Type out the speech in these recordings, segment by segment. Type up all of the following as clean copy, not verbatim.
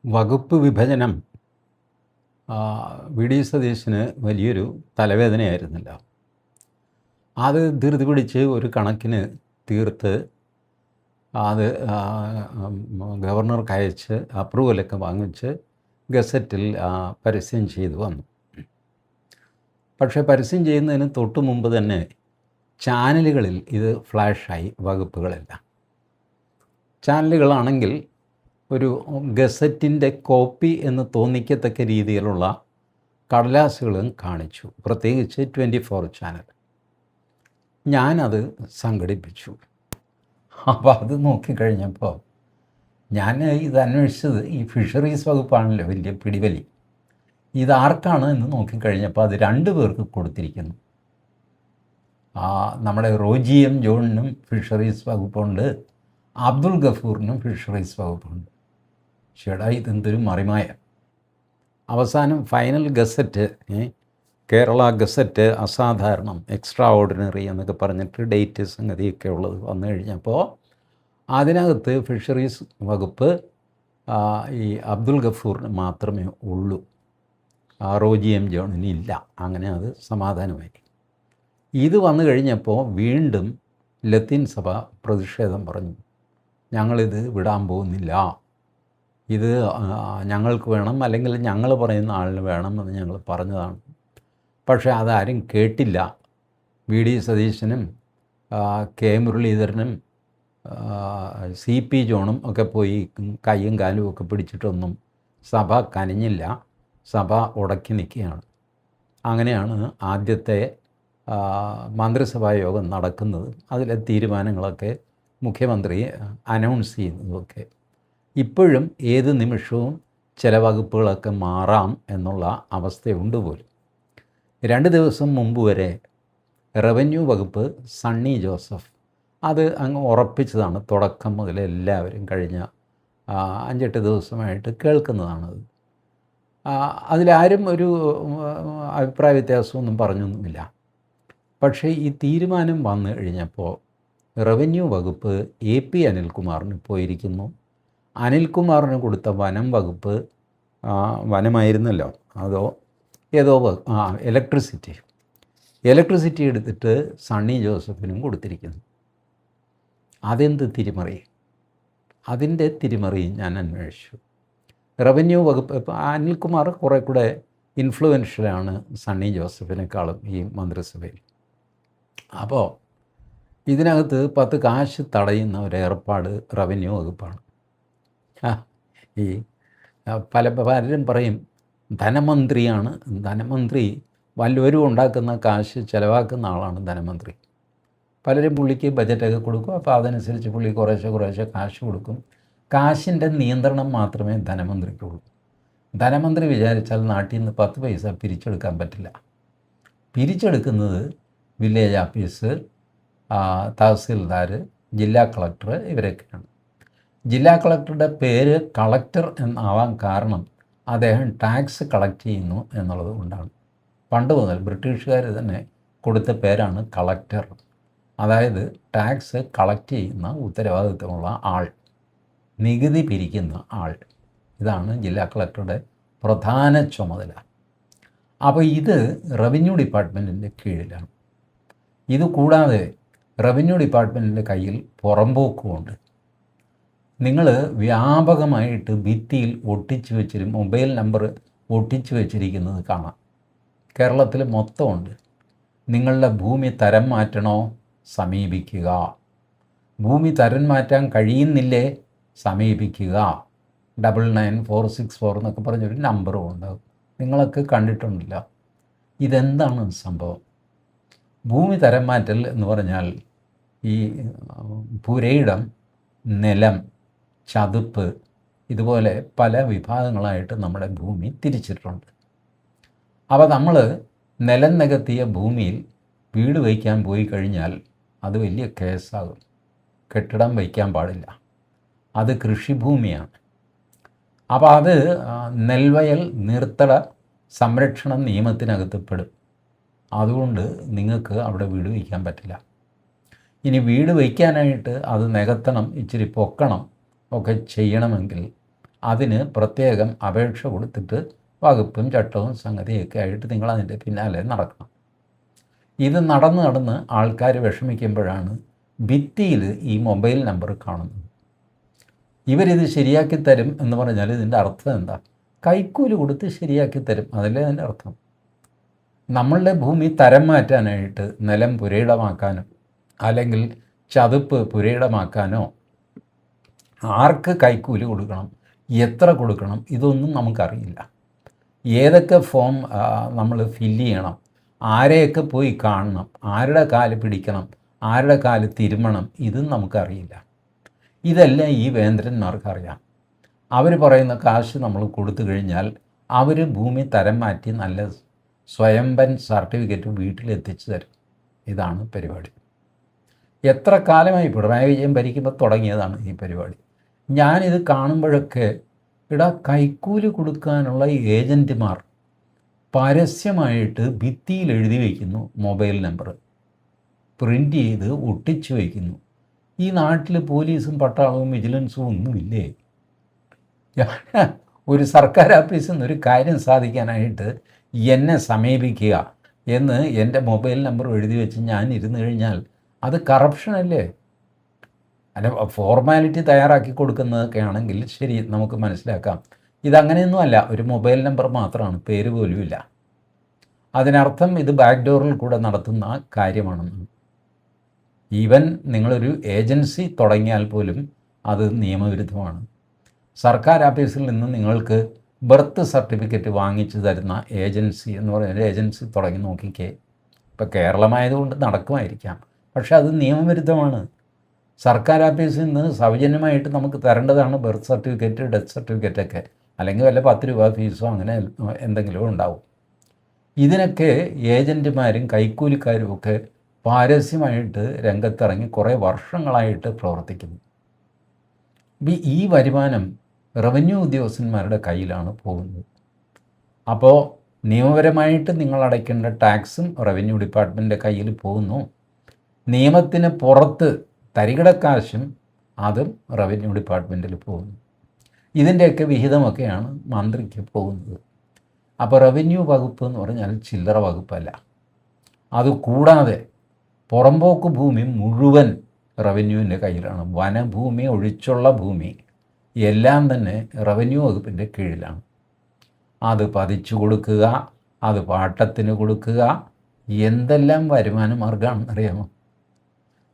വകുപ്പ് വിഭജനം V D സതീശന് വലിയൊരു തലവേദനയായിരുന്നില്ല. അത് ധൃതി പിടിച്ച് ഒരു കണക്കിന് തീർത്ത് അത് ഗവർണർക്ക് അയച്ച് അപ്രൂവലൊക്കെ വാങ്ങിച്ച് ഗസറ്റിൽ പരസ്യം ചെയ്തു വന്നു. പക്ഷേ പരസ്യം ചെയ്യുന്നതിന് തൊട്ട് മുമ്പ് തന്നെ ചാനലുകളിൽ ഇത് ഫ്ലാഷായി. വകുപ്പുകളെല്ലാം ചാനലുകളാണെങ്കിൽ ഒരു ഗസറ്റിൻ്റെ കോപ്പി എന്ന് തോന്നിക്കത്തക്ക രീതിയിലുള്ള കടലാസുകളും കാണിച്ചു, പ്രത്യേകിച്ച് 24 ചാനൽ. ഞാനത് സംഘടിപ്പിച്ചു. അപ്പോൾ അത് നോക്കിക്കഴിഞ്ഞപ്പോൾ ഞാൻ ഇത് അന്വേഷിച്ചത് ഈ ഫിഷറീസ് വകുപ്പാണല്ലോ വലിയ പിടിവലി. ഇതാർക്കാണ് എന്ന് നോക്കിക്കഴിഞ്ഞപ്പോൾ അത് 2 പേർക്ക് കൊടുത്തിരിക്കുന്നു. നമ്മുടെ റോജി എം ജോണിനും ഫിഷറീസ് വകുപ്പുണ്ട്, അബ്ദുൽ ഗഫൂറിനും ഫിഷറീസ് വകുപ്പുണ്ട്. ചേടാ, ഇതെന്തൊരു മറിമായ. അവസാനം ഫൈനൽ ഗസറ്റ്, കേരള ഗസറ്റ് അസാധാരണം, എക്സ്ട്രാ ഓർഡിനറി എന്നൊക്കെ പറഞ്ഞിട്ട് ഡേറ്റ് സംഗതിയൊക്കെ ഉള്ളത് വന്നു കഴിഞ്ഞപ്പോൾ അതിനകത്ത് ഫിഷറീസ് വകുപ്പ് ഈ അബ്ദുൽ ഗഫൂറിന് മാത്രമേ ഉള്ളൂ, റോജി എം ജോണിന് ഇല്ല. അങ്ങനെ അത് സമാധാനമായി. ഇത് വന്നു കഴിഞ്ഞപ്പോൾ വീണ്ടും ലത്തീൻ സഭ പ്രതിഷേധം പറഞ്ഞു. ഞങ്ങളിത് വിടാൻ പോകുന്നില്ല, ഇത് ഞങ്ങൾക്ക് വേണം, അല്ലെങ്കിൽ ഞങ്ങൾ പറയുന്ന ആളിന് വേണമെന്ന് ഞങ്ങൾ പറഞ്ഞതാണ്. പക്ഷേ അതാരും കേട്ടില്ല. വി ഡി സതീശനും കെ മുരളീധരനും CP ജോണും ഒക്കെ പോയി കയ്യും കാലും ഒക്കെ പിടിച്ചിട്ടൊന്നും സഭ കനിഞ്ഞില്ല. സഭ ഉടക്കി നിൽക്കുകയാണ്. അങ്ങനെയാണ് ആദ്യത്തെ മന്ത്രിസഭാ യോഗം നടക്കുന്നത്. അതിലെ തീരുമാനങ്ങളൊക്കെ മുഖ്യമന്ത്രി അനൗൺസ് ചെയ്യുന്നതൊക്കെ. ഇപ്പോഴും ഏത് നിമിഷവും ചില വകുപ്പുകളൊക്കെ മാറാം എന്നുള്ള അവസ്ഥയുണ്ട് പോലും. 2 ദിവസം മുമ്പ് വരെ റവന്യൂ വകുപ്പ് സണ്ണി ജോസഫ് അത് അങ്ങ് ഉറപ്പിച്ചതാണ്. തുടക്കം മുതൽ എല്ലാവരും കഴിഞ്ഞ 5-8 ദിവസമായിട്ട് കേൾക്കുന്നതാണത്. അതിലാരും ഒരു അഭിപ്രായ വ്യത്യാസമൊന്നും പറഞ്ഞൊന്നുമില്ല. പക്ഷേ ഈ തീരുമാനം വന്നു കഴിഞ്ഞപ്പോൾ റവന്യൂ വകുപ്പ് AP അനിൽകുമാറിന് പോയിരിക്കുന്നു. അനിൽകുമാറിന് കൊടുത്ത വനം വകുപ്പ് വനമായിരുന്നല്ലോ, അതോ ഏതോ ഇലക്ട്രിസിറ്റി എടുത്തിട്ട് സണ്ണി ജോസഫിനും കൊടുത്തിരിക്കുന്നു. അതെന്ത് തിരിമറി? അതിൻ്റെ തിരിമറി ഞാൻ അന്വേഷിച്ചു. റവന്യൂ വകുപ്പ് ഇപ്പോൾ അനിൽകുമാർ കുറേ കൂടെ ഇൻഫ്ലുവൻഷ്യലാണ് സണ്ണി ജോസഫിനേക്കാളും ഈ മന്ത്രിസഭയിൽ. അപ്പോൾ ഇതിനകത്ത് 10 കാശ് തടയുന്ന ഒരു ഏർപ്പാട് റവന്യൂ വകുപ്പാണ്. ഈ പലരും പറയും ധനമന്ത്രിയാണ്, ധനമന്ത്രി വല്ലവരും ഉണ്ടാക്കുന്ന കാശ് ചിലവാക്കുന്ന ആളാണ് ധനമന്ത്രി. പലരും പുള്ളിക്ക് ബജറ്റൊക്കെ കൊടുക്കും. അപ്പോൾ അതനുസരിച്ച് പുള്ളി കുറേശ്ശെ കാശ് കൊടുക്കും. കാശിൻ്റെ നിയന്ത്രണം മാത്രമേ ധനമന്ത്രിക്കുള്ളൂ. ധനമന്ത്രി വിചാരിച്ചാൽ നാട്ടിൽ നിന്ന് 10 പൈസ പിരിച്ചെടുക്കാൻ പറ്റില്ല. പിരിച്ചെടുക്കുന്നത് വില്ലേജ് ഓഫീസർ, തഹസിൽദാർ, ജില്ലാ കളക്ടർ, ഇവരൊക്കെയാണ്. ജില്ലാ കളക്ടറുടെ പേര് കളക്ടർ എന്നാവാൻ കാരണം അദ്ദേഹം ടാക്സ് കളക്ട് ചെയ്യുന്നു എന്നുള്ളത് കൊണ്ടാണ്. പണ്ട് മുതൽ ബ്രിട്ടീഷുകാർ തന്നെ കൊടുത്ത പേരാണ് കളക്ടർ. അതായത് ടാക്സ് കളക്ട് ചെയ്യുന്ന ഉത്തരവാദിത്വമുള്ള ആൾ, നികുതി പിരിക്കുന്ന ആൾ. ഇതാണ് ജില്ലാ കളക്ടറുടെ പ്രധാന ചുമതല. അപ്പോൾ ഇത് റവന്യൂ ഡിപ്പാർട്ട്മെൻറ്റിൻ്റെ കീഴിലാണ്. ഇത് കൂടാതെ റവന്യൂ ഡിപ്പാർട്ട്മെൻറ്റിൻ്റെ കയ്യിൽ പുറമ്പോക്കുമുണ്ട്. നിങ്ങൾ വ്യാപകമായിട്ട് ഭിത്തിയിൽ ഒട്ടിച്ചു വെച്ചിരും മൊബൈൽ നമ്പർ ഒട്ടിച്ചു വെച്ചിരിക്കുന്നത് കാണാം. കേരളത്തിൽ മൊത്തമുണ്ട്. നിങ്ങളുടെ ഭൂമി തരം മാറ്റണോ? സമീപിക്കുക. ഭൂമി തരം മാറ്റാൻ കഴിയുന്നില്ലേ? സമീപിക്കുക. 99464 എന്നൊക്കെ പറഞ്ഞൊരു നമ്പറും ഉണ്ടാകും. നിങ്ങളൊക്കെ കണ്ടിട്ടുണ്ടല്ലോ. ഇതെന്താണ് സംഭവം? ഭൂമി തരം മാറ്റൽ എന്ന് പറഞ്ഞാൽ ഈ പുരയിടം, നിലം, ചതുപ്പ്, ഇതുപോലെ പല വിഭാഗങ്ങളായിട്ട് നമ്മുടെ ഭൂമി തിരിച്ചിട്ടുണ്ട്. അപ്പോൾ നമ്മൾ നിലം നികത്തിയ ഭൂമിയിൽ വീട് വയ്ക്കാൻ പോയി കഴിഞ്ഞാൽ അത് വലിയ കേസാകും. കെട്ടിടം വയ്ക്കാൻ പാടില്ല. അത് കൃഷിഭൂമിയാണ്. അപ്പോൾ അത് നെൽവയൽ നീർത്തട സംരക്ഷണ നിയമത്തിനകത്ത് പെടും. അതുകൊണ്ട് നിങ്ങൾക്ക് അവിടെ വീട് വയ്ക്കാൻ പറ്റില്ല. ഇനി വീട് വയ്ക്കാനായിട്ട് അത് നികത്തണം, ഇച്ചിരി പൊക്കണം ഒക്കെ ചെയ്യണമെങ്കിൽ അതിന് പ്രത്യേകം അപേക്ഷ കൊടുത്തിട്ട് വകുപ്പും ചട്ടവും സംഗതിയൊക്കെ ആയിട്ട് നിങ്ങൾ അതിൻ്റെ പിന്നാലെ നടക്കണം. ഇത് നടന്ന് ആൾക്കാർ വിഷമിക്കുമ്പോഴാണ് ഭിത്തിയിൽ ഈ മൊബൈൽ നമ്പർ കാണുന്നത്. ഇവരിത് ശരിയാക്കി തരും എന്ന് പറഞ്ഞാൽ ഇതിൻ്റെ അർത്ഥം എന്താ? കൈക്കൂലി കൊടുത്ത് ശരിയാക്കി തരും, അതല്ലേ അതിൻ്റെ അർത്ഥം. നമ്മളുടെ ഭൂമി തരം മാറ്റാനായിട്ട് നിലം പുരയിടമാക്കാനോ അല്ലെങ്കിൽ ചതുപ്പ് പുരയിടമാക്കാനോ ആർക്ക് കൈക്കൂലി കൊടുക്കണം, എത്ര കൊടുക്കണം, ഇതൊന്നും നമുക്കറിയില്ല. ഏതൊക്കെ ഫോം നമ്മൾ ഫില്ല് ചെയ്യണം, ആരെയൊക്കെ പോയി കാണണം, ആരുടെ കാല് പിടിക്കണം, ആരുടെ കാല് തിരുമണം, ഇതും നമുക്കറിയില്ല. ഇതെല്ലാം ഈ വേന്ദ്രന്മാർക്കറിയാം. അവർ പറയുന്ന കാശ് നമ്മൾ കൊടുത്തു കഴിഞ്ഞാൽ അവർ ഭൂമി തരം മാറ്റി നല്ല സ്വയംഭൻ സർട്ടിഫിക്കറ്റ് വീട്ടിലെത്തിച്ചു തരും. ഇതാണ് പരിപാടി. എത്ര കാലമായി പിണറായി വിജയൻ ഭരിക്കുമ്പോൾ തുടങ്ങിയതാണ് ഈ പരിപാടി. ഞാനിത് കാണുമ്പോഴൊക്കെ കൈക്കൂലി കൊടുക്കാനുള്ള ഏജൻറ്റുമാർ പരസ്യമായിട്ട് ഭിത്തിയിൽ എഴുതി വയ്ക്കുന്നു മൊബൈൽ നമ്പർ, പ്രിൻ്റ് ചെയ്ത് ഒട്ടിച്ചു വയ്ക്കുന്നു. ഈ നാട്ടിൽ പോലീസും പട്ടാളവും വിജിലൻസും ഒന്നുമില്ലേ? ഞാൻ ഒരു സർക്കാർ ഓഫീസിൽ നിന്ന് ഒരു കാര്യം സാധിക്കാനായിട്ട് എന്നെ സമീപിക്കുക എന്ന് എൻ്റെ മൊബൈൽ നമ്പർ എഴുതി വെച്ച് ഞാൻ ഇരുന്ന് കഴിഞ്ഞാൽ അത് കറപ്ഷനല്ലേ? അല്ല, ഫോർമാലിറ്റി തയ്യാറാക്കി കൊടുക്കുന്നതൊക്കെ ആണെങ്കിൽ ശരി, നമുക്ക് മനസ്സിലാക്കാം. ഇതങ്ങനെയൊന്നുമല്ല, ഒരു മൊബൈൽ നമ്പർ മാത്രമാണ്, പേര് പോലുമില്ല. അതിനർത്ഥം ഇത് ബാക്ക് ഡോറിൽ കൂടെ നടത്തുന്ന കാര്യമാണെന്ന്. ഈവൻ നിങ്ങളൊരു ഏജൻസി തുടങ്ങിയാൽ പോലും അത് നിയമവിരുദ്ധമാണ്. സർക്കാർ ഓഫീസിൽ നിന്ന് നിങ്ങൾക്ക് ബർത്ത് സർട്ടിഫിക്കറ്റ് വാങ്ങിച്ചു തരുന്ന ഏജൻസി എന്ന് പറയുന്ന ഏജൻസി തുടങ്ങി നോക്കിക്കേ. ഇപ്പോൾ കേരളമായതുകൊണ്ട് നടക്കുമായിരിക്കാം, പക്ഷേ അത് നിയമവിരുദ്ധമാണ്. സർക്കാർ ഓഫീസിൽ നിന്ന് സൗജന്യമായിട്ട് നമുക്ക് തരേണ്ടതാണ് ബർത്ത് സർട്ടിഫിക്കറ്റ്, ഡെത്ത് സർട്ടിഫിക്കറ്റൊക്കെ, അല്ലെങ്കിൽ വല്ല 10 രൂപ ഫീസോ അങ്ങനെ എന്തെങ്കിലും ഉണ്ടാവും. ഇതിനൊക്കെ ഏജൻറ്റുമാരും കൈക്കൂലിക്കാരും ഒക്കെ പരസ്യമായിട്ട് രംഗത്തിറങ്ങി കുറേ വർഷങ്ങളായിട്ട് പ്രവർത്തിക്കുന്നു. ഈ വരുമാനം റവന്യൂ ഉദ്യോഗസ്ഥന്മാരുടെ കയ്യിലാണ് പോകുന്നത്. അപ്പോൾ നിയമപരമായിട്ട് നിങ്ങൾ അടയ്ക്കേണ്ട ടാക്സും റവന്യൂ ഡിപ്പാർട്ട്മെൻറ്റിൻ്റെ കയ്യിൽ പോകുന്നു. നിയമത്തിന് പുറത്ത് തരികിടക്കാശും അതും റവന്യൂ ഡിപ്പാർട്ട്മെൻറ്റിൽ പോകുന്നു. ഇതിൻ്റെയൊക്കെ വിഹിതമൊക്കെയാണ് മന്ത്രിക്ക് പോകുന്നത്. അപ്പോൾ റവന്യൂ വകുപ്പ് എന്ന് പറഞ്ഞാൽ ചില്ലറ വകുപ്പല്ല. അതുകൂടാതെ പുറമ്പോക്ക് ഭൂമി മുഴുവൻ റവന്യൂവിൻ്റെ കയ്യിലാണ്. വനഭൂമി ഒഴിച്ചുള്ള ഭൂമി എല്ലാം തന്നെ റവന്യൂ വകുപ്പിൻ്റെ കീഴിലാണ്. അത് പതിച്ചു കൊടുക്കുക, അത് പാട്ടത്തിന് കൊടുക്കുക, എന്തെല്ലാം വരുമാന മാർഗമാണെന്നറിയാമോ?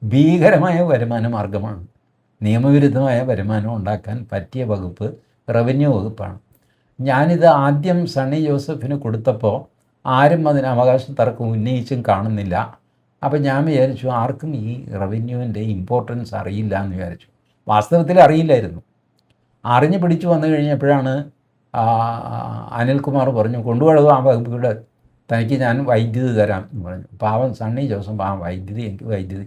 ഭീകരമായ വരുമാന മാർഗമാണ്. നിയമവിരുദ്ധമായ വരുമാനം ഉണ്ടാക്കാൻ പറ്റിയ വകുപ്പ് റവന്യൂ വകുപ്പാണ്. ഞാനിത് ആദ്യം സണ്ണി ജോസഫിന് കൊടുത്തപ്പോൾ ആരും അതിന് അവകാശ തർക്കം ഉന്നയിച്ചും കാണുന്നില്ല. അപ്പോൾ ഞാൻ വിചാരിച്ചു ആർക്കും ഈ റവന്യൂവിൻ്റെ ഇമ്പോർട്ടൻസ് അറിയില്ല എന്ന് വിചാരിച്ചു. വാസ്തവത്തിൽ അറിയില്ലായിരുന്നു. അറിഞ്ഞു പിടിച്ചു വന്നു കഴിഞ്ഞപ്പോഴാണ് അനിൽകുമാർ പറഞ്ഞു, കൊണ്ടുപോകുക ആ വകുപ്പിലൂടെ തനിക്ക് ഞാൻ വൈദ്യുതി തരാം എന്ന് പറഞ്ഞു. പാവം സണ്ണി ജോസഫ്, ആ വൈദ്യുതി, എനിക്ക് വൈദ്യുതി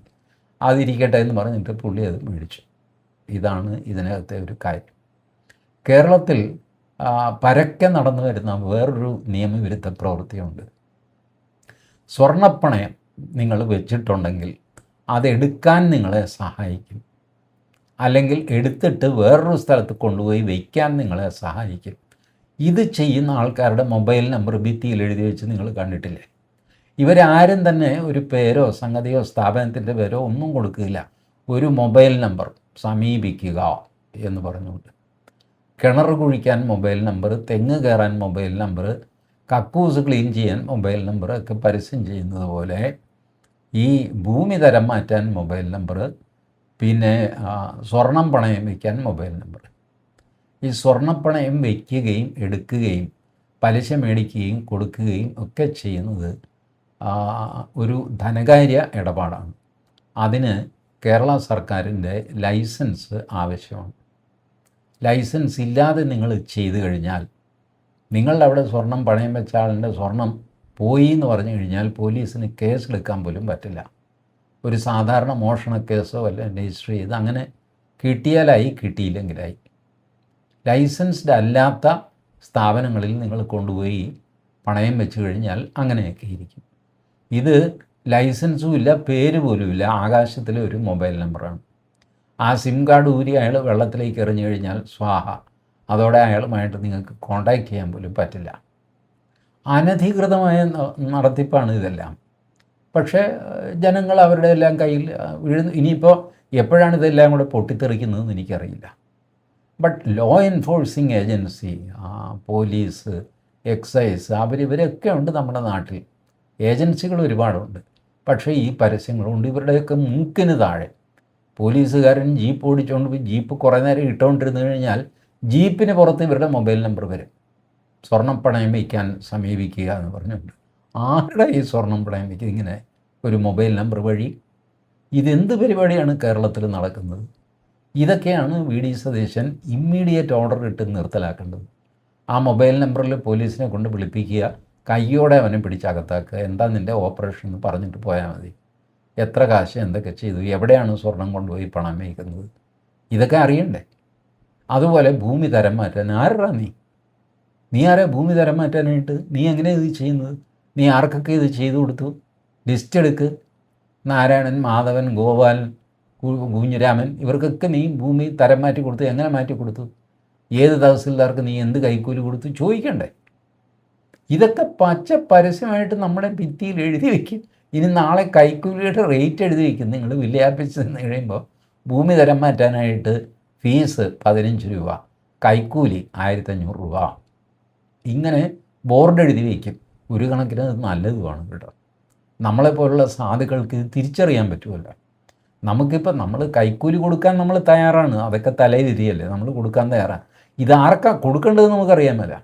അതിരിക്കട്ടെ എന്ന് പറഞ്ഞിട്ട് പുള്ളി അത് മേടിച്ചു. ഇതാണ് ഇതിനകത്തെ ഒരു കാര്യം. കേരളത്തിൽ പരക്കെ നടന്നു വരുന്ന വേറൊരു നിയമവിരുദ്ധ പ്രവൃത്തിയുണ്ട്. സ്വർണ്ണപ്പണയം നിങ്ങൾ വെച്ചിട്ടുണ്ടെങ്കിൽ അതെടുക്കാൻ നിങ്ങളെ സഹായിക്കും, അല്ലെങ്കിൽ എടുത്തിട്ട് വേറൊരു സ്ഥലത്ത് കൊണ്ടുപോയി വയ്ക്കാൻ നിങ്ങളെ സഹായിക്കും. ഇത് ചെയ്യുന്ന ആൾക്കാരുടെ മൊബൈൽ നമ്പർ ഭിത്തിയിൽ എഴുതി വെച്ച് നിങ്ങൾ കണ്ടിട്ടില്ലേ? ഇവരാരും തന്നെ ഒരു പേരോ സംഗതിയോ സ്ഥാപനത്തിൻ്റെ പേരോ ഒന്നും കൊടുക്കില്ല. ഒരു മൊബൈൽ നമ്പർ സമീപിക്കുക എന്ന് പറഞ്ഞുകൊണ്ട്, കിണർ കുഴിക്കാൻ മൊബൈൽ നമ്പർ, തെങ്ങ് കയറാൻ മൊബൈൽ നമ്പർ, കക്കൂസ് ക്ലീൻ ചെയ്യാൻ മൊബൈൽ നമ്പർ ഒക്കെ പരസ്യം ചെയ്യുന്നത് പോലെ ഈ ഭൂമി തരം മാറ്റാൻ മൊബൈൽ നമ്പർ, പിന്നെ സ്വർണം പണയം വയ്ക്കാൻ മൊബൈൽ നമ്പർ. ഈ സ്വർണ്ണപ്പണയം വയ്ക്കുകയും എടുക്കുകയും പലിശ മേടിക്കുകയും കൊടുക്കുകയും ഒക്കെ ചെയ്യുന്നത് ഒരു ധനകാര്യ ഇടപാടാണ്. അതിന് കേരള സർക്കാരിൻ്റെ ലൈസൻസ് ആവശ്യമാണ്. ലൈസൻസ് ഇല്ലാതെ നിങ്ങൾ ചെയ്തു കഴിഞ്ഞാൽ, നിങ്ങളുടെ അവിടെ സ്വർണം പണയം വെച്ച ആളിൻ്റെ സ്വർണം പോയി എന്ന് പറഞ്ഞു കഴിഞ്ഞാൽ പോലീസിന് കേസെടുക്കാൻ പോലും പറ്റില്ല. ഒരു സാധാരണ മോഷണ കേസോ വല്ല രജിസ്റ്റർ ചെയ്ത് അങ്ങനെ കിട്ടിയാലായി, കിട്ടിയില്ലെങ്കിലായി. ലൈസൻസ്ഡ് അല്ലാത്ത സ്ഥാപനങ്ങളിൽ നിങ്ങൾ കൊണ്ടുപോയി പണയം വെച്ച് കഴിഞ്ഞാൽ അങ്ങനെയൊക്കെ ഇരിക്കും. ഇത് ലൈസൻസും ഇല്ല, പേര് പോലുമില്ല, ആകാശത്തിലെ ഒരു മൊബൈൽ നമ്പറാണ്. ആ സിം കാർഡ് ഊരി അയാൾ വെള്ളത്തിലേക്ക് എറിഞ്ഞു കഴിഞ്ഞാൽ സ്വാഹ, അതോടെ അയാളുമായിട്ട് നിങ്ങൾക്ക് കോണ്ടാക്ട് ചെയ്യാൻ പോലും പറ്റില്ല. അനധികൃതമായ നടത്തിപ്പാണ് ഇതെല്ലാം. പക്ഷേ ജനങ്ങൾ അവരുടെ എല്ലാം കയ്യിൽ ഇനിയിപ്പോൾ എപ്പോഴാണ് ഇതെല്ലാം കൂടെ പൊട്ടിത്തെറിക്കുന്നതെന്ന് എനിക്കറിയില്ല. But law enforcing agency, police, excise, ഇവരൊക്കെ ഉണ്ട് നമ്മുടെ നാട്ടിൽ. ഏജൻസികൾ ഒരുപാടുണ്ട്. പക്ഷേ ഈ പരസ്യങ്ങളുണ്ട്. ഇവരുടെയൊക്കെ മൂക്കിന് താഴെ പോലീസുകാരൻ ജീപ്പ് ഓടിച്ചുകൊണ്ട് പോയി ജീപ്പ് കുറേ നേരം ഇട്ടുകൊണ്ടിരുന്നു കഴിഞ്ഞാൽ ജീപ്പിന് പുറത്ത് ഇവരുടെ മൊബൈൽ നമ്പർ വരും. സ്വർണ്ണം പണയം വയ്ക്കാൻ സമീപിക്കുക എന്ന് പറഞ്ഞുകൊണ്ട്. ആരുടെ ഈ സ്വർണ്ണം പണയം വയ്ക്കുക ഇങ്ങനെ ഒരു മൊബൈൽ നമ്പർ വഴി? ഇതെന്ത് പരിപാടിയാണ് കേരളത്തിൽ നടക്കുന്നത്? ഇതൊക്കെയാണ് വി.ഡി. സതീശൻ ഇമ്മീഡിയറ്റ് ഓർഡർ ഇട്ട് നിർത്തലാക്കേണ്ടത്. ആ മൊബൈൽ നമ്പറിൽ പോലീസിനെ കൊണ്ട് വിളിപ്പിക്കുക, കയ്യോടെ അവനെ പിടിച്ചകത്താക്കുക. എന്താ നിൻ്റെ ഓപ്പറേഷൻ എന്ന് പറഞ്ഞിട്ട് പോയാൽ മതി. എത്ര കാശ് എന്തൊക്കെ ചെയ്തു, എവിടെയാണ് സ്വർണം കൊണ്ടുപോയി പണം വയ്ക്കുന്നത്, ഇതൊക്കെ അറിയണ്ടേ? അതുപോലെ ഭൂമി തരം മാറ്റാൻ ആരാ നീ ആരാ ഭൂമി തരം മാറ്റാനായിട്ട്? നീ എങ്ങനെയാണ് ഇത് ചെയ്യുന്നത്? നീ ആർക്കൊക്കെ ഇത് ചെയ്തു കൊടുത്തു? ലിസ്റ്റ് എടുക്ക്. നാരായണൻ, മാധവൻ, ഗോപാലൻ, കുഞ്ഞിരാമൻ, ഇവർക്കൊക്കെ നീ ഭൂമി തരം മാറ്റി കൊടുത്തു. എങ്ങനെ മാറ്റി കൊടുത്തു? ഏത് തഹസിൽദാർക്ക് നീ എന്ത് കൈക്കൂലി കൊടുത്തു? ചോദിക്കണ്ടേ? ഇതൊക്കെ പച്ച പരസ്യമായിട്ട് നമ്മുടെ ഭിത്തിയിൽ എഴുതി വയ്ക്കും. ഇനി നാളെ കൈക്കൂലിയുടെ റേറ്റ് എഴുതി വയ്ക്കും. നിങ്ങൾ വില്ലേജ് ഓഫീസിൽ നിന്ന് കഴിയുമ്പോൾ ഭൂമി തരം മാറ്റാനായിട്ട് ഫീസ് 15 രൂപ, കൈക്കൂലി 1500 രൂപ, ഇങ്ങനെ ബോർഡ് എഴുതി വയ്ക്കും. ഒരു കണക്കിന് അത് നല്ലതുമാണ് കേട്ടോ. നമ്മളെപ്പോലുള്ള സാധുക്കൾക്ക് ഇത് തിരിച്ചറിയാൻ പറ്റുമല്ലോ. നമുക്കിപ്പോൾ നമ്മൾ കൈക്കൂലി കൊടുക്കാൻ നമ്മൾ തയ്യാറാണ്, അതൊക്കെ തലയിലിരിയല്ലേ, നമ്മൾ കൊടുക്കാൻ തയ്യാറാണ്. ഇതാർക്കാ കൊടുക്കേണ്ടതെന്ന് നമുക്കറിയാമല്ല.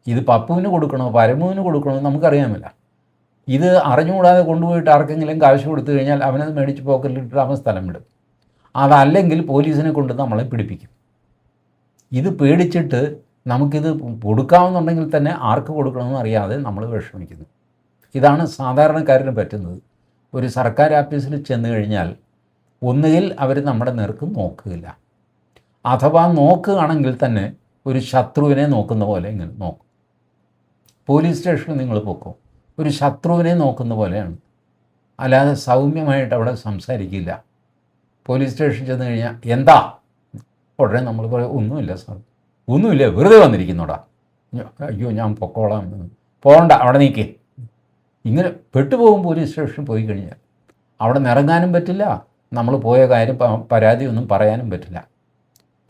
ഇത് പപ്പുവിന് കൊടുക്കണോ പരമുവിന് കൊടുക്കണോ നമുക്കറിയാമല്ല. ഇത് അറിഞ്ഞുകൂടാതെ കൊണ്ടുപോയിട്ട് ആർക്കെങ്കിലും കാശ് കൊടുത്തു കഴിഞ്ഞാൽ അവനത് മേടിച്ച് പോക്കറ്റിലിട്ട് അവൻ സ്ഥലം വിടും. അതല്ലെങ്കിൽ പോലീസിനെ കൊണ്ട് നമ്മളെ പിടിപ്പിക്കും. ഇത് പേടിച്ചിട്ട് നമുക്കിത് കൊടുക്കാമെന്നുണ്ടെങ്കിൽ തന്നെ ആർക്ക് കൊടുക്കണമെന്ന് അറിയാതെ നമ്മൾ വിഷമിക്കുന്നു. ഇതാണ് സാധാരണക്കാരന് പറ്റുന്നത്. ഒരു സർക്കാർ ഓഫീസിൽ ചെന്ന് കഴിഞ്ഞാൽ ഒന്നുകിൽ അവർ നമ്മുടെ നേർക്ക് നോക്കുകയില്ല, അഥവാ നോക്കുകയാണെങ്കിൽ തന്നെ ഒരു ശത്രുവിനെ നോക്കുന്ന പോലെ ഇങ്ങനെ നോക്കും. പോലീസ് സ്റ്റേഷനിൽ നിങ്ങൾ പോക്കും ഒരു ശത്രുവിനെ നോക്കുന്ന പോലെയാണ്, അല്ലാതെ സൗമ്യമായിട്ട് അവിടെ സംസാരിക്കില്ല. പോലീസ് സ്റ്റേഷനിൽ ചെന്ന് കഴിഞ്ഞാൽ എന്താ, ഉടനെ നമ്മൾ പറയും ഒന്നുമില്ല സാർ, ഒന്നുമില്ല, വെറുതെ വന്നിരിക്കുന്നോടാ, അയ്യോ ഞാൻ പൊക്കോളാം, പോകണ്ട അവിടെ നീക്കേ. ഇങ്ങനെ പെട്ടുപോകും. പോലീസ് സ്റ്റേഷനിൽ പോയി കഴിഞ്ഞാൽ അവിടെ നിറങ്ങാനും പറ്റില്ല, നമ്മൾ പോയ കാര്യം പരാതി ഒന്നും പറയാനും പറ്റില്ല.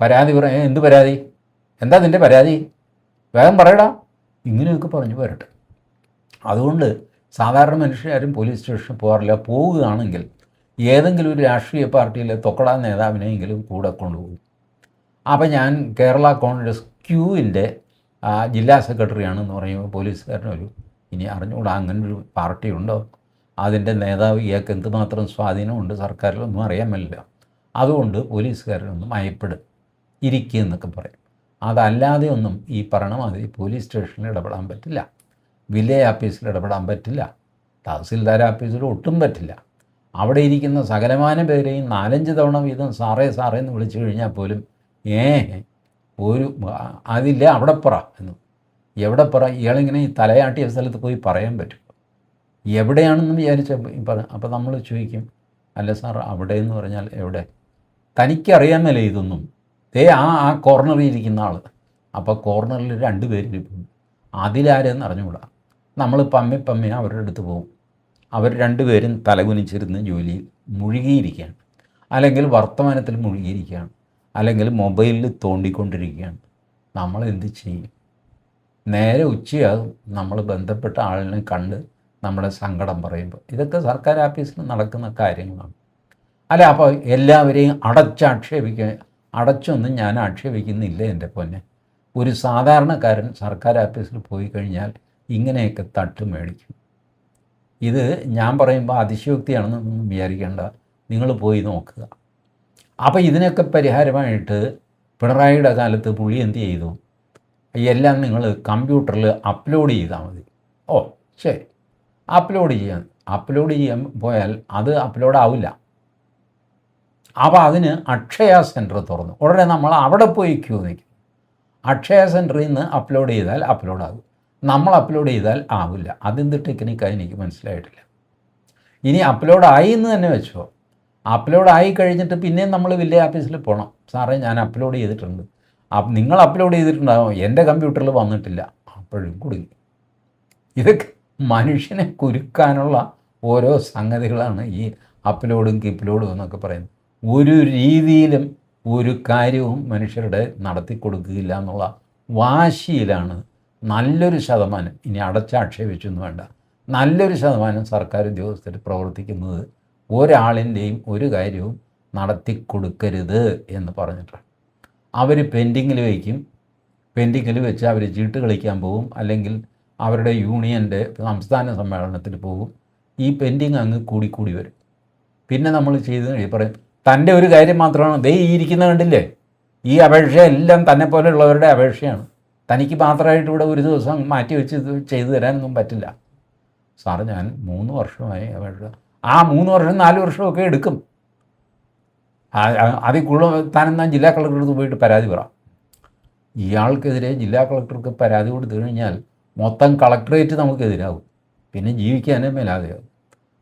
പരാതി പറയാൻ എന്ത് പരാതി, എന്താ നിൻ്റെ പരാതി, വേഗം പറയടാ, ഇങ്ങനെയൊക്കെ പറഞ്ഞു വരട്ടെ. അതുകൊണ്ട് സാധാരണ മനുഷ്യരും പോലീസ് സ്റ്റേഷനിൽ പോകാറില്ല. പോവുകയാണെങ്കിൽ ഏതെങ്കിലും ഒരു രാഷ്ട്രീയ പാർട്ടിയിലെ തൊക്കടാ നേതാവിനെയെങ്കിലും കൂടെ കൊണ്ടുപോകും. അപ്പോൾ ഞാൻ കേരള കോൺഗ്രസ് ക്യൂവിൻ്റെ ജില്ലാ സെക്രട്ടറിയാണെന്ന് പറയുമ്പോൾ പോലീസുകാരനൊരു ഇനി അറിഞ്ഞുകൂടാ അങ്ങനൊരു പാർട്ടി ഉണ്ടോ, അതിൻ്റെ നേതാവ് ഇയാൾക്ക് എന്തുമാത്രം സ്വാധീനമുണ്ട് സർക്കാരിലൊന്നും അറിയാൻ പറ്റില്ല. അതുകൊണ്ട് പോലീസുകാരനൊന്നും ഭയപ്പെടും, ഇരിക്കുക എന്നൊക്കെ പറയും. അതല്ലാതെ ഒന്നും ഈ പറയണമാതിരി പോലീസ് സ്റ്റേഷനിൽ ഇടപെടാൻ പറ്റില്ല, വില്ലേജ് ഓഫീസിൽ ഇടപെടാൻ പറ്റില്ല, തഹസിൽദാർ ഓഫീസിൽ ഒട്ടും പറ്റില്ല. അവിടെ ഇരിക്കുന്ന സകലമാന പേരെയും 4-5 തവണ വീതം സാറേ സാറേ എന്ന് വിളിച്ചു കഴിഞ്ഞാൽ പോലും ഒരു അതില്ല അവിടെ പറ എന്ന്. എവിടെ പറ, ഇയാളിങ്ങനെ ഈ തലയാട്ടിയ സ്ഥലത്ത് പോയി പറയാൻ പറ്റും, എവിടെയാണെന്ന് വിചാരിച്ച അപ്പോൾ നമ്മൾ ചോദിക്കും, അല്ല സാർ അവിടെ എന്ന് പറഞ്ഞാൽ എവിടെ, തനിക്കറിയാമല്ലേ ഇതൊന്നും, ആ കോർണറിൽ ഇരിക്കുന്ന ആൾ. അപ്പോൾ കോർണറിൽ 2 പേരിരിക്കും, അതിലാരെന്ന് അറിഞ്ഞുകൂടാ. നമ്മൾ പമ്മി അവരുടെ അടുത്ത് പോകും. അവർ 2 പേരും തലകുനിച്ചിരുന്ന് ജോലിയിൽ മുഴുകിയിരിക്കുകയാണ്, അല്ലെങ്കിൽ വർത്തമാനത്തിൽ മുഴുകിയിരിക്കുകയാണ്, അല്ലെങ്കിൽ മൊബൈലിൽ തോണ്ടിക്കൊണ്ടിരിക്കുകയാണ്. നമ്മൾ എന്ത് ചെയ്യും? നേരെ ഉച്ചയാകും നമ്മൾ ബന്ധപ്പെട്ട ആളിനെ കണ്ട് നമ്മുടെ സങ്കടം പറയുമ്പോൾ. ഇതൊക്കെ സർക്കാർ ഓഫീസിൽ നടക്കുന്ന കാര്യങ്ങളാണ്. അല്ല, അപ്പോൾ എല്ലാവരെയും അടച്ചൊന്നും ഞാൻ ആക്ഷേപിക്കുന്നില്ല എൻ്റെ പൊന്നെ. ഒരു സാധാരണക്കാരൻ സർക്കാർ ഓഫീസിൽ പോയി കഴിഞ്ഞാൽ ഇങ്ങനെയൊക്കെ തട്ട് മേടിക്കും. ഇത് ഞാൻ പറയുമ്പോൾ അതിശയോക്തിയാണെന്നൊന്നും വിചാരിക്കേണ്ട, നിങ്ങൾ പോയി നോക്കുക. അപ്പോൾ ഇതിനൊക്കെ പരിഹാരമായിട്ട് പിണറായിയുടെ കാലത്ത് പുള്ളി എന്ത് ചെയ്തു, എല്ലാം നിങ്ങൾ കമ്പ്യൂട്ടറിൽ അപ്ലോഡ് ചെയ്താൽ മതി. ഓ ശരി, അപ്ലോഡ് ചെയ്യാൻ പോയാൽ അത് അപ്ലോഡ് ആവില്ല. അപ്പോൾ അതിന് അക്ഷയ സെൻറ്റർ തുറന്നു. ഉടനെ നമ്മൾ അവിടെ പോയി ക്യൂ നിൽക്കും. അക്ഷയ സെൻറ്ററിൽ നിന്ന് അപ്ലോഡ് ചെയ്താൽ അപ്ലോഡാകും, നമ്മൾ അപ്ലോഡ് ചെയ്താൽ ആവില്ല. അതെന്ത് ടെക്നിക്കായി എനിക്ക് മനസ്സിലായിട്ടില്ല. ഇനി അപ്ലോഡായി എന്ന് തന്നെ വെച്ചോ, അപ്ലോഡായി കഴിഞ്ഞിട്ട് പിന്നെയും നമ്മൾ വില്ലേജ് ഓഫീസിൽ പോകണം, സാറേ ഞാൻ അപ്ലോഡ് ചെയ്തിട്ടുണ്ട്, നിങ്ങൾ അപ്ലോഡ് ചെയ്തിട്ടുണ്ടാകും, എൻ്റെ കമ്പ്യൂട്ടറിൽ വന്നിട്ടില്ല, അപ്പോഴും കുടുങ്ങി. ഇതൊക്കെ മനുഷ്യനെ കുരുക്കാനുള്ള ഓരോ സംഗതികളാണ് ഈ അപ്ലോഡും കിപ്ലോഡും എന്നൊക്കെ പറയുന്നത്. ഒരു രീതിയിലും ഒരു കാര്യവും മനുഷ്യരുടെ നടത്തി കൊടുക്കുകയില്ല എന്നുള്ള വാശിയിലാണ് നല്ലൊരു ശതമാനം, ഇനി അടച്ചാക്ഷേപിച്ചൊന്നും വേണ്ട, നല്ലൊരു ശതമാനം സർക്കാർ ഉദ്യോഗസ്ഥർ പ്രവർത്തിക്കുന്നത് ഒരാളിൻ്റെയും ഒരു കാര്യവും നടത്തി കൊടുക്കരുത് എന്ന് പറഞ്ഞിട്ടാണ്. അവർ പെൻഡിങ്ങിൽ വയ്ക്കും, പെൻഡിങ്ങിൽ വെച്ച് അവർ ചീട്ട് കളിക്കാൻ പോകും, അല്ലെങ്കിൽ അവരുടെ യൂണിയൻ്റെ സംസ്ഥാന സമ്മേളനത്തിൽ പോകും. ഈ പെൻഡിങ് അങ്ങ് കൂടിക്കൂടി വരും. പിന്നെ നമ്മൾ ചെയ്ത് പറയും തൻ്റെ ഒരു കാര്യം മാത്രമാണ്, ദേ ഈ ഇരിക്കുന്ന കണ്ടില്ലേ, ഈ അപേക്ഷ എല്ലാം തന്നെ പോലെയുള്ളവരുടെ അപേക്ഷയാണ്, തനിക്ക് മാത്രമായിട്ട് ഇവിടെ ഒരു ദിവസം മാറ്റി വെച്ച് ഇത് ചെയ്തു തരാനൊന്നും പറ്റില്ല. സാറ് ഞാൻ 3 വർഷമായി അപേക്ഷ, ആ 3 വർഷം 4 വർഷമൊക്കെ എടുക്കും. അതിൽ കൂടുതൽ താനെന്നാൽ ജില്ലാ കളക്ടറുടെ അടുത്ത് പോയിട്ട് പരാതി പറ. ഇയാൾക്കെതിരെ ജില്ലാ കളക്ടർക്ക് പരാതി കൊടുത്തു കഴിഞ്ഞാൽ മൊത്തം കളക്ടറേറ്റ് നമുക്കെതിരാകും, പിന്നെ ജീവിക്കാനേ മേലാതെയാകും.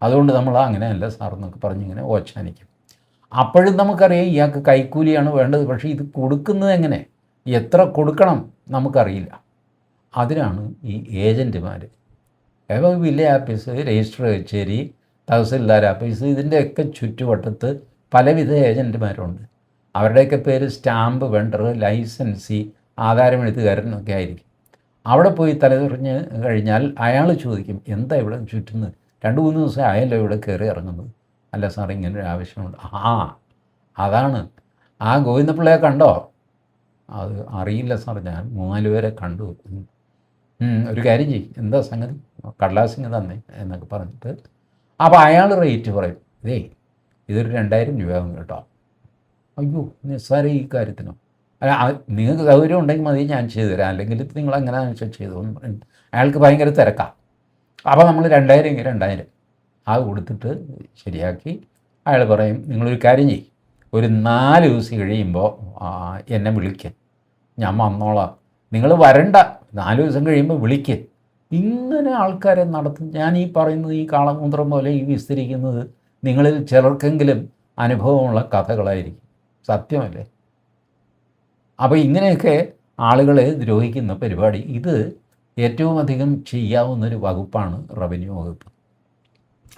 അതുകൊണ്ട് നമ്മൾ അങ്ങനെയല്ല സാറെന്നൊക്കെ പറഞ്ഞിങ്ങനെ ഓച്ചാനിക്കും. അപ്പോഴും നമുക്കറിയാം ഇയാൾക്ക് കൈക്കൂലിയാണ് വേണ്ടത്, പക്ഷേ ഇത് കൊടുക്കുന്നത് എങ്ങനെ, എത്ര കൊടുക്കണം നമുക്കറിയില്ല. അതിനാണ് ഈ ഏജൻറ്റുമാർ. വില്ലേജ് ആഫീസ്, രജിസ്റ്റർ കച്ചേരി, തഹസിൽദാർ ആഫീസ്, ഇതിൻ്റെയൊക്കെ ചുറ്റുവട്ടത്ത് പലവിധ ഏജൻറ്റുമാരുണ്ട്. അവരുടെയൊക്കെ പേര് സ്റ്റാമ്പ് വെണ്ടർ, ലൈസൻസി, ആധാരമെഴുത്തുകാരനൊക്കെ ആയിരിക്കും. അവിടെ പോയി തലതിറിഞ്ഞ് കഴിഞ്ഞാൽ അയാൾ ചോദിക്കും, എന്താ ഇവിടെ ചുറ്റുന്നത്, 2-3 ദിവസം ആയല്ലോ ഇവിടെ കയറി ഇറങ്ങുന്നത്. അല്ല സാർ ഇങ്ങനൊരു ആവശ്യമുണ്ട്. അതാണ്. ആ ഗോവിന്ദപിള്ളയെ കണ്ടോ? അത് അറിയില്ല സാർ, ഞാൻ 3-4 പേരെ കണ്ടു. ഒരു കാര്യം ചെയ്യും, എന്താ സംഗതി, കടലാസിന് തന്നെ എന്നൊക്കെ പറഞ്ഞിട്ട് അപ്പോൾ അയാൾ റേറ്റ് പറയും, ഇതൊരു 2000 രൂപയാകും കേട്ടോ. അയ്യോ നിസ്സാരം ഈ കാര്യത്തിനോ, നിങ്ങൾക്ക് സൗകര്യം ഉണ്ടെങ്കിൽ മതി, ഞാൻ ചെയ്തു തരാം, അല്ലെങ്കിൽ നിങ്ങൾ എങ്ങനെയാണെന്ന് വെച്ചാൽ ചെയ്തു എന്ന് പറയും. അയാൾക്ക് ഭയങ്കര തിരക്കാണ്. അപ്പോൾ നമ്മൾ 2000 എങ്കിൽ 2000 അത് കൊടുത്തിട്ട് ശരിയാക്കി അയാൾ പറയും, നിങ്ങളൊരു കാര്യം ചെയ്യും, ഒരു 4 ദിവസം കഴിയുമ്പോൾ എന്നെ വിളിക്കുക, ഞാൻ വന്നോളാം, നിങ്ങൾ വരണ്ട, 4 ദിവസം കഴിയുമ്പോൾ വിളിക്കുക. ഇങ്ങനെ ആൾക്കാരെ നടത്തും. ഞാൻ ഈ പറയുന്നത് ഈ കാളമൂത്രം പോലെ ഈ വിസ്തരിക്കുന്നത് നിങ്ങളിൽ ചിലർക്കെങ്കിലും അനുഭവമുള്ള കഥകളായിരിക്കും, സത്യമല്ലേ? അപ്പോൾ ഇങ്ങനെയൊക്കെ ആളുകളെ ദ്രോഹിക്കുന്ന പരിപാടി, ഇത് ഏറ്റവും അധികം ചെയ്യാവുന്നൊരു വകുപ്പാണ് റവന്യൂ വകുപ്പ്.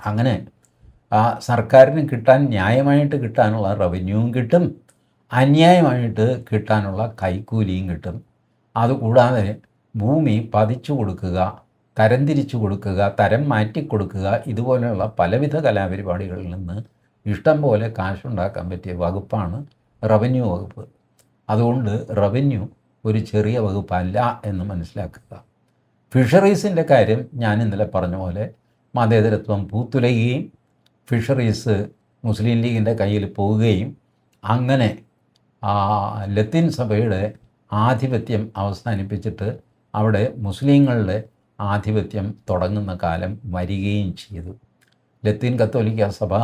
അങ്ങനെ സർക്കാരിന് കിട്ടാൻ, ന്യായമായിട്ട് കിട്ടാനുള്ള റവന്യൂവും കിട്ടും, അന്യായമായിട്ട് കിട്ടാനുള്ള കൈക്കൂലിയും കിട്ടും. അതുകൂടാതെ ഭൂമി പതിച്ചു കൊടുക്കുക, തരംതിരിച്ചു കൊടുക്കുക, തരം മാറ്റി കൊടുക്കുക, ഇതുപോലെയുള്ള പലവിധ കലാപരിപാടികളിൽ നിന്ന് ഇഷ്ടം പോലെ കാശുണ്ടാക്കാൻ പറ്റിയ വകുപ്പാണ് റവന്യൂ വകുപ്പ്. അതുകൊണ്ട് റവന്യൂ ഒരു ചെറിയ വകുപ്പല്ല എന്ന് മനസ്സിലാക്കുക. ഫിഷറീസിൻ്റെ കാര്യം ഞാൻ ഇന്നലെ പറഞ്ഞ പോലെ മതേതരത്വം പൂത്തുലയുകയും ഫിഷറീസ് മുസ്ലിം ലീഗിൻ്റെ കയ്യിൽ പോവുകയും അങ്ങനെ ലത്തീൻ സഭയുടെ ആധിപത്യം അവസാനിപ്പിച്ചിട്ട് അവിടെ മുസ്ലിങ്ങളുടെ ആധിപത്യം തുടങ്ങുന്ന കാലം വരികയും ചെയ്തു. ലത്തീൻ കത്തോലിക്ക സഭ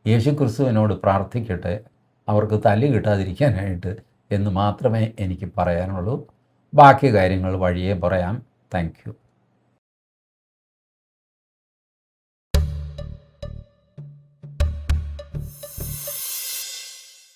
യേശുക്രിസ്തുവിനോട് പ്രാർത്ഥിക്കട്ടെ അവർക്ക് തല്ല് കിട്ടാതിരിക്കാനായിട്ട് എന്ന് മാത്രമേ എനിക്ക് പറയാനുള്ളൂ. ബാക്കി കാര്യങ്ങൾ വഴിയേ പറയാം. Thank you.